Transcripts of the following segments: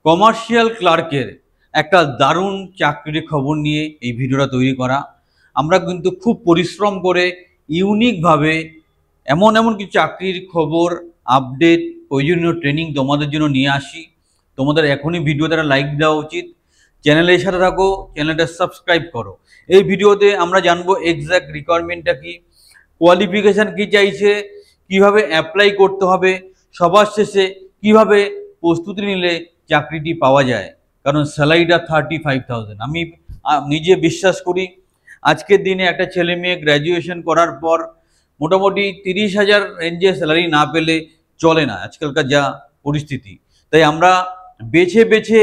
Commercial ক্লার্কের একটা দারুণ চাকরির খবর নিয়ে এই ভিডিওটা তৈরি করা। আমরা কিন্তু খুব পরিশ্রম করে ইউনিকভাবে এমন এমন কিছু চাকরির খবর, আপডেট, প্রয়োজনীয় ট্রেনিং তোমাদের জন্য নিয়ে আসি। তোমাদের এখনই ভিডিওতে একটা লাইক দেওয়া উচিত, চ্যানেলের সাথে থাকো, চ্যানেলটা সাবস্ক্রাইব করো। এই ভিডিওতে আমরা জানবো এক্স্যাক্ট রিকোয়ারমেন্টটা কি, কোয়ালিফিকেশান কি চাইছে, কিভাবে অ্যাপ্লাই করতে হবে, সবার শেষে কিভাবে প্রস্তুতি নিলে চাকরিটি পাওয়া যায়। কারণ স্যালারিটা 35,000। আমি নিজে বিশ্বাস করি আজকের দিনে একটা ছেলে মেয়ে গ্র্যাজুয়েশন করার পর মোটামুটি 30,000 রেঞ্জে স্যালারি না পেলে চলে না আজকালকার যা পরিস্থিতি। তাই আমরা বেছে বেছে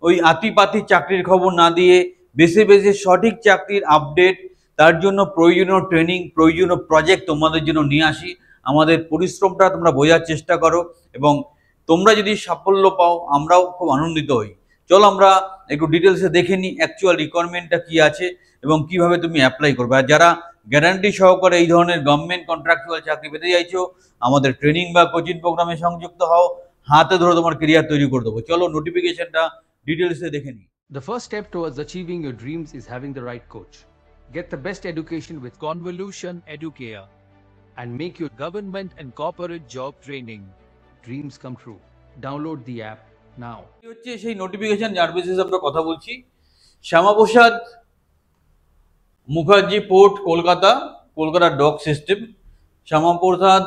ওই আতিপাতি চাকরির খবর না দিয়ে বেছে বেছে সঠিক চাকরির আপডেট, তার জন্য প্রয়োজনীয় ট্রেনিং, প্রয়োজনীয় প্রজেক্ট তোমাদের জন্য নিয়ে আসি। আমাদের পরিশ্রমটা তোমরা বোঝার চেষ্টা করো এবং তোমরা যদি সাফল্য পাও আমরাও খুব আনন্দিত হই। চলো আমরা একটু ডিটেলসে দেখে নিই অ্যাকচুয়াল রিকোয়ারমেন্টটা কী আছে এবং কিভাবে তুমি অ্যাপ্লাই করবে। আর যারা গ্যারান্টি সহকারে এই ধরনের গভর্নমেন্ট কন্ট্রাকচুয়াল চাকরি পেতে চাইছো, আমাদের ট্রেনিং বা কোচিং প্রোগ্রামে সংযুক্ত হও, হাতে ধরে তোমার কেরিয়ার তৈরি করে দেবো। চলো নোটিফিকেশনটা ডিটেলসে দেখে নিই। The first step towards achieving your dreams is having the right coach. Get the best education with Convolution Educare and make your government and corporate job training dreams come true. Download the app now. এই হচ্ছে সেই notification যার বেসিসে আমরা কথা বলছি। Shyamaprasad Mukherjee port, Kolkata, Kolkata dock system. Shyamaprasad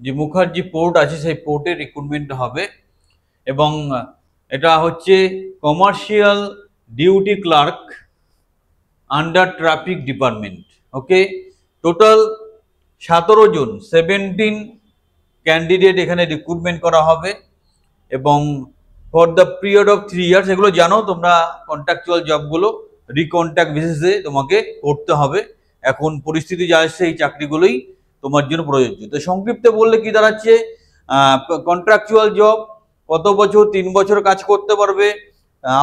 যে Mukherjee port আছে সেই পোর্টে রিক্রুটমেন্ট হবে এবং এটা হচ্ছে commercial duty clerk under traffic department. Okay, total 17 জন 17 ক্যান্ডিডেট এখানে রিক্রুটমেন্ট করা হবে এবং for the period of 3 years. এগুলো জানো তোমরা, কন্ট্রাকচুয়াল জবগুলো রিকন্ট্রাক্ট বেসিসে তোমাকে করতে হবে। এখন পরিস্থিতি যা আসছে এই চাকরিগুলোই তোমার জন্য প্রযোজ্য। তো সংক্ষিপ্তে বললে কি দাঁড়াচ্ছে, কন্ট্রাকচুয়াল জব, কত বছর? 3 বছর কাজ করতে পারবে।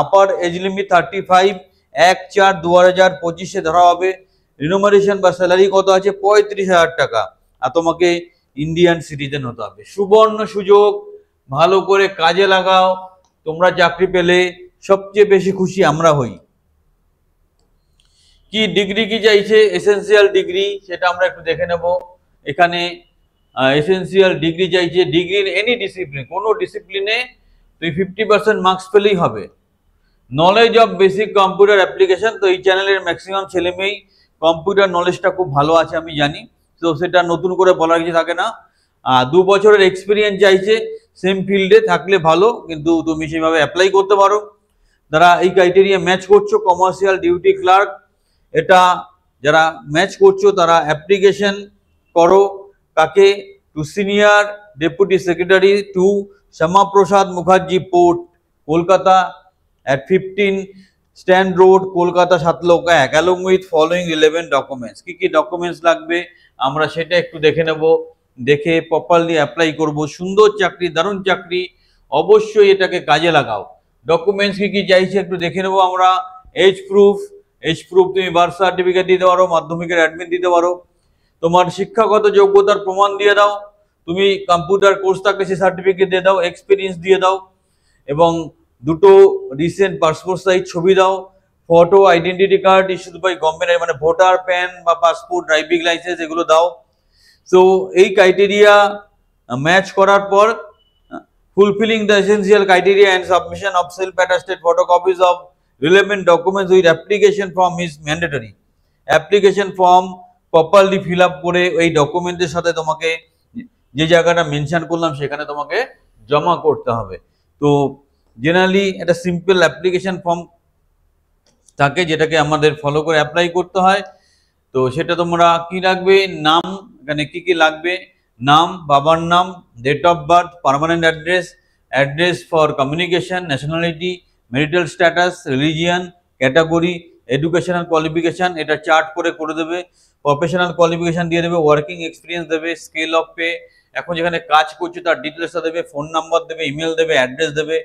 আপার এজ লিমিট 35, 1/4/2025 ধরা হবে। রিনোমারেশন বা স্যালারি কত আছে? 35,000 টাকা। আর তোমাকে ইন্ডিয়ান সিটিজেন হতে হবে। সুবর্ণ সুযোগ, ভালো করে কাজে লাগাও। তোমরা চাকরি পেলে সবচেয়ে বেশি খুশি আমরা হই। কি ডিগ্রি কি চাইছে? এসেন্সিয়াল ডিগ্রি, সেটা আমরা একটু দেখে নেব। এখানে এসেন্সিয়াল ডিগ্রি চাইছে, ডিগ্রি ইন এনি ডিসিপ্লিন, কোনো ডিসিপ্লিনে তুই 50% মার্কস পেলেই হবে। Knowledge of basic computer application, তো এই চ্যানেলের ম্যাক্সিমাম ছেলেমেয়েই কম্পিউটার নলেজটা খুব ভালো আছে আমি জানি, তো সেটা নতুন করে বলার কিছু থাকে না। 2 বছরের এক্সপিরিয়েন্স চাইছে, সেম ফিল্ডে থাকলে ভালো, কিন্তু তুমি সেভাবে অ্যাপ্লাই করতে পারো। যারা এই ক্রাইটেরিয়া ম্যাচ করছো, কমার্শিয়াল ডিউটি ক্লার্ক, এটা যারা ম্যাচ করছো তারা অ্যাপ্লিকেশন করো। কাকে? To senior deputy secretary to Shyamaprasad Mukherjee port, Kolkata, at 15 stand road, Kolkata 7,01,, along with following relevant documents। কি কি ডকুমেন্টস লাগবে আমরা সেটা একটু দেখে নেব, দেখে প্রপারলি অ্যাপ্লাই করব। সুন্দর চাকরি, দারুণ চাকরি, অবশ্যই এটাকে কাজে লাগাও। ডকুমেন্টস কি কি চাইছে একটু দেখে নেব আমরা। এজ প্রুফ, তুমি বার্থ সার্টিফিকেট দিতে পারো, মাধ্যমিকের অ্যাডমিট দিতে পারো। তোমার শিক্ষাগত যোগ্যতার প্রমাণ দিয়ে দাও, তুমি কম্পিউটার কোর্স থাকলে সেই সার্টিফিকেট দিয়ে দাও, এক্সপিরিয়েন্স দিয়ে দাও এবং 2টো রিসেন্ট পাসপোর্ট সাইজ ছবি দাও। Photo identity card issued by government, মানে ভোটার, প্যান বা পাসপোর্ট, ড্রাইভিং লাইসেন্স, এগুলো দাও। সো এই ক্রাইটেরিয়া ম্যাচ করার পর fulfilling the essential criteria and submission of self attested photocopies of relevant documents with application form is mandatory. Application form properly fill up করে ওই ডকুমেন্টের সাথে তোমাকে যে জায়গাটা মেনশন করলাম সেখানে তোমাকে জমা করতে হবে। তো জেনারেলি একটা সিম্পল অ্যাপ্লিকেশন ফর্ম থাকে যেটাকে আমাদের ফলো করে অ্যাপ্লাই করতে হয়। তো সেটা তোমরা কি রাখবে? নাম, এখানে কি কি লাগবে? নাম, বাবার নাম, date of birth, permanent address, address for communication, nationality, marital status, religion, category, educational qualification, এটা চার্ট করে দেবে। প্রফেশনাল কোয়ালিফিকেশান দিয়ে দেবে, ওয়ার্কিং এক্সপিরিয়েন্স দেবে, স্কেল অফ পে, এখন যেখানে কাজ করছে তার ডিটেলসটা দেবে, ফোন নাম্বার দেবে, ইমেল দেবে, অ্যাড্রেস দেবে,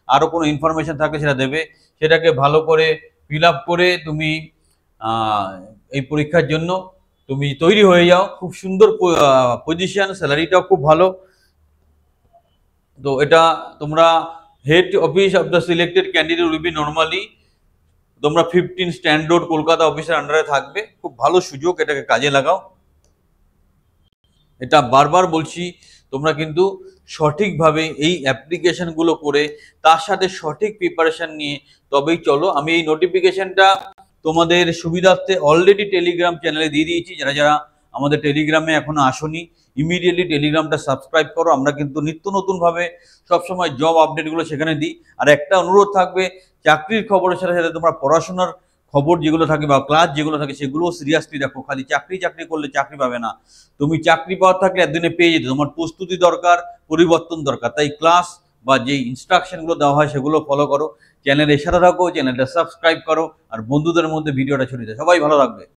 আরও কোনো ইনফরমেশান থাকলে সেটা দেবে। সেটাকে ভালো করে ফিল আপ করে তুমি এই পরীক্ষার জন্য তুমি তৈরি হয়ে যাও। খুব সুন্দর পজিশন, স্যালারিটাও খুব ভালো। তো এটা তোমরা head office of the selected candidate will be normally, তোমরা 15 স্ট্যান্ড রোড কলকাতা অফিসের আন্ডারে থাকবে। খুব ভালো সুযোগ, এটাকে কাজে লাগাও। এটা বারবার বলছি, তোমরা কিন্তু সঠিকভাবে এই অ্যাপ্লিকেশনগুলো করে তার সাথে সঠিক প্রিপারেশন নিয়ে তবেই চলো। আমি এই নোটিফিকেশনটা তোমাদের সুবিধার্থে অলরেডি টেলিগ্রাম চ্যানেলে দিয়ে দিয়েছি। যারা যারা আমাদের টেলিগ্রামে এখনো আসোনি, ইমিডিয়েটলি টেলিগ্রামটা সাবস্ক্রাইব করো। আমরা কিন্তু নিত্য নতুনভাবে সবসময় জব আপডেটগুলো সেখানে দিই। আর একটা অনুরোধ থাকবে, চাকরির খবরের সাথে সাথে তোমরা পড়াশোনার খবর যেগুলো থাকে বা ক্লাস যেগুলো থাকে সেগুলোও সিরিয়াসলি দেখো। খালি চাকরি চাকরি করলে চাকরি পাবে না। তুমি চাকরি পাওয়ার থাকলে একদিনে পেয়ে যেতে, তোমার প্রস্তুতি দরকার, পরিবর্তন দরকার। তাই ক্লাস বা যে ইনস্ট্রাকশনগুলো দেওয়া হয় সেগুলো ফলো করো। চ্যানেলের সাথে থাকো, চ্যানেলটা সাবস্ক্রাইব করো, আর বন্ধুদের মধ্যে ভিডিওটা ছড়িয়ে দাও। সবাই ভালো থাকবে।